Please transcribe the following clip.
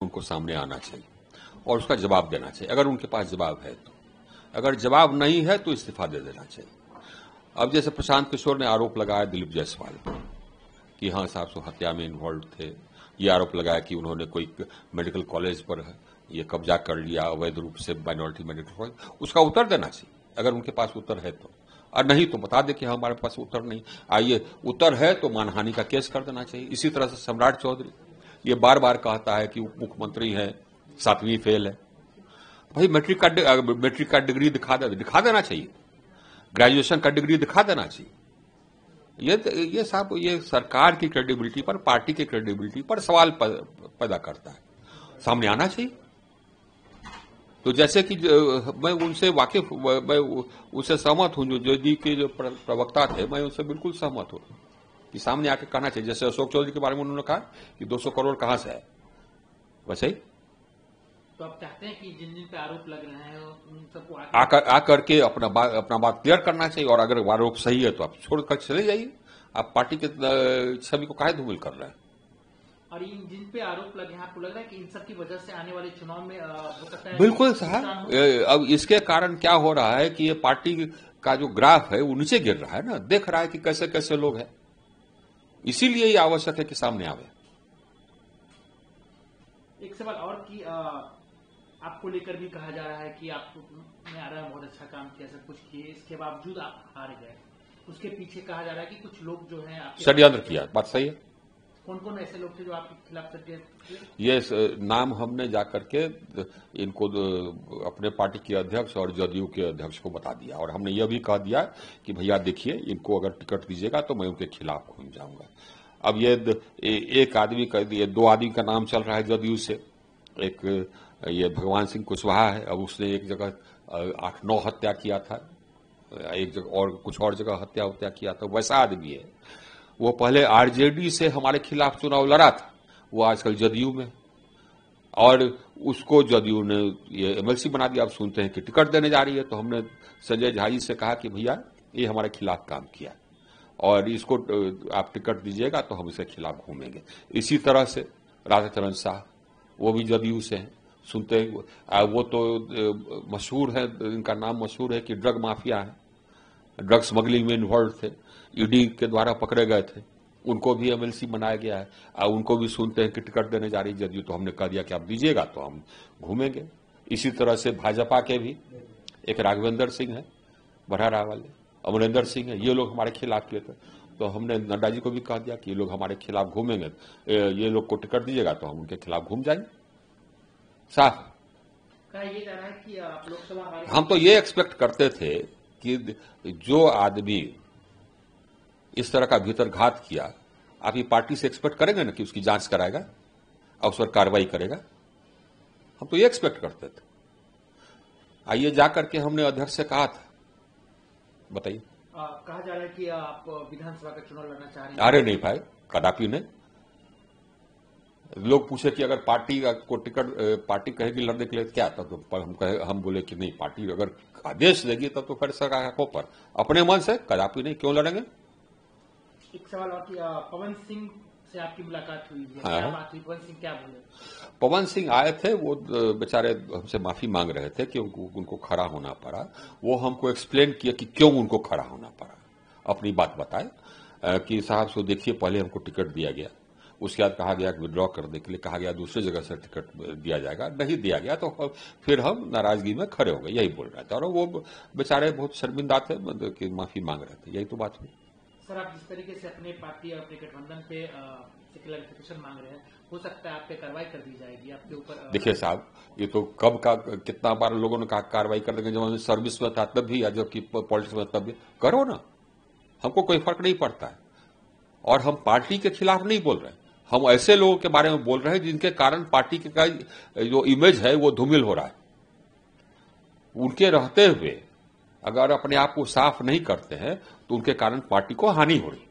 उनको सामने आना चाहिए और उसका जवाब देना चाहिए, अगर उनके पास जवाब है तो। अगर जवाब नहीं है तो इस्तीफा दे देना चाहिए। अब जैसे प्रशांत किशोर ने आरोप लगाया दिलीप जायसवाल पर कि हाँ साहब सो हत्या में इन्वॉल्व थे, ये आरोप लगाया कि उन्होंने कोई मेडिकल कॉलेज पर ये कब्जा कर लिया अवैध रूप से, माइनॉरिटी मेडिकल कॉलेज, उसका उत्तर देना चाहिए अगर उनके पास उत्तर है तो। और नहीं तो बता दे कि हमारे पास उत्तर नहीं, आइए उत्तर है तो मानहानि का केस कर देना चाहिए। इसी तरह से सम्राट चौधरी ये बार बार कहता है कि उप मुख्यमंत्री है, 7वीं फेल है। भाई मैट्रिक का डिग्री दिखा देना चाहिए, ग्रेजुएशन का डिग्री दिखा देना चाहिए। ये साहब ये सरकार की क्रेडिबिलिटी पर, पार्टी की क्रेडिबिलिटी पर सवाल पैदा करता है, सामने आना चाहिए। तो जैसे कि मैं उनसे वाकिफ, मैं उससे सहमत हूं, जो जेडी के जो प्रवक्ता थे, मैं उनसे बिल्कुल सहमत हूं कि सामने आके कहना चाहिए। जैसे अशोक चौधरी के बारे में उन्होंने कहा कि 200 करोड़ कहां से है, वैसे ही तो आप चाहते हैं कि जिन जिन पे आरोप लग रहे हैं उन सबको आकर के अपना बात क्लियर करना चाहिए, और अगर आरोप सही है तो आप छोड़कर चले जाइए। आप पार्टी के छवि को काहे धूमिल कर रहे हैं? और इन जिन पे आरोप लगे हैं, आपको लग रहा है कि इन सब की वजह से आने वाले चुनाव में हो सकता है? बिल्कुल साहब, अब इसके कारण क्या हो रहा है कि ये पार्टी का जो ग्राफ है वो नीचे गिर रहा है ना, देख रहा है कि कैसे कैसे लोग हैं, इसीलिए ये आवश्यक है कि सामने आवे। एक सवाल और कि आपको लेकर भी कहा जा रहा है कि आपने आ रहा है बहुत अच्छा काम किया, सब कुछ किए, इसके बावजूद आप हार गए। उसके पीछे कहा जा रहा है कि कुछ लोग जो है षड्यंत्र किया। बात सही है। कौन कौन ऐसे लोग थे जो आपके खिलाफ षड्यंत्र? ये नाम हमने जाकर के इनको अपने पार्टी के अध्यक्ष और जदयू के अध्यक्ष को बता दिया, और हमने यह भी कह दिया कि भैया देखिए, इनको अगर टिकट दीजिएगा तो मैं उनके खिलाफ घूम जाऊंगा। अब ये एक आदमी का, ये 2 आदमी का नाम चल रहा है जदयू से। एक ये भगवान सिंह कुशवाहा है, अब उसने एक जगह 8-9 हत्या किया था, एक जगह और कुछ और जगह हत्या किया था, वैसा आदमी है। वो पहले आरजेडी से हमारे खिलाफ चुनाव लड़ा था, वो आजकल जदयू में, और उसको जदयू ने ये एमएलसी बना दिया। अब सुनते हैं कि टिकट देने जा रही है, तो हमने संजय झा जी से कहा कि भैया ये हमारे खिलाफ काम किया और इसको आप टिकट दीजिएगा तो हम इसके खिलाफ घूमेंगे। इसी तरह से राधाचरण शाह, वो भी जदयू से हैं, सुनते हैं वो तो मशहूर है, इनका नाम मशहूर है कि ड्रग माफिया है, ड्रग स्मगलिंग में इन्वॉल्व थे, ईडी के द्वारा पकड़े गए थे, उनको भी एमएलसी बनाया गया है। उनको भी सुनते हैं कि टिकट देने जा रही जदयू, तो हमने कह दिया कि आप दीजिएगा तो हम घूमेंगे। इसी तरह से भाजपा के भी एक राघवेंद्र सिंह है, बरहरा वाले, अमरिंदर सिंह है, ये लोग हमारे खिलाफ किए थे, तो हमने नड्डा जी को भी कह दिया कि ये लोग हमारे खिलाफ घूमेंगे, ये लोग को टिकट दीजिएगा तो हम उनके खिलाफ घूम जाएंगे। साफ ये कह रहा है कि आप लोकसभा, हम तो ये एक्सपेक्ट करते थे कि जो आदमी इस तरह का भीतर घात किया, आप ये पार्टी से एक्सपेक्ट करेंगे ना कि उसकी जांच कराएगा और उस पर कार्रवाई करेगा। हम तो ये एक्सपेक्ट करते थे। आइए जाकर के हमने अध्यक्ष से कहा था, बताइए। कहा जा रहा है कि आप विधानसभा का चुनाव लड़ना चाह रहे हैं। अरे नहीं भाई, कदापि नहीं। लोग पूछे कि अगर पार्टी को टिकट पार्टी कहेगी लड़ने के लिए क्या, तब तो हम बोले कि नहीं, पार्टी अगर आदेश देगी तब तो फिर सरकार को, पर अपने मन से कदापि नहीं, क्यों लड़ेंगे। एक सवाल और कि पवन सिंह से आपकी मुलाकात हुई है, हाँ। क्या बात हुई? पवन सिंह क्या बोले? पवन सिंह आए थे, वो बेचारे हमसे माफी मांग रहे थे कि उनको खड़ा होना पड़ा। वो हमको एक्सप्लेन किया कि क्यों उनको खड़ा होना पड़ा, अपनी बात बताए कि साहब सो देखिए, पहले हमको टिकट दिया गया, उसके बाद कहा गया कि विड्रॉ करने के लिए कहा गया, दूसरी जगह से टिकट दिया जाएगा, नहीं दिया गया तो फिर हम नाराजगी में खड़े हो गए, यही बोल रहे थे। और वो बेचारे बहुत शर्मिंदा थे कि माफी मांग रहे थे, यही तो बात हुई। सर, आप जिस तरीके से अपने पार्टी और अपने गठबंधन पे क्लैरिफिकेशन मांग रहे हैं, हो सकता है आप पे कार्रवाई कर दी जाएगी आपके ऊपर। देखिए साहब, ये तो कब का कितना बार लोगों ने कहा कार्रवाई कर देंगे, जब सर्विस में था तब भी, या जबकि पॉलिटिक्स में तब भी। करो ना, हमको कोई फर्क नहीं पड़ता है, और हम पार्टी के खिलाफ नहीं बोल रहे, हम ऐसे लोगों के बारे में बोल रहे हैं जिनके कारण पार्टी का जो इमेज है वो धूमिल हो रहा है। उनके रहते हुए अगर अपने आप को साफ नहीं करते हैं तो उनके कारण पार्टी को हानि हो रही है।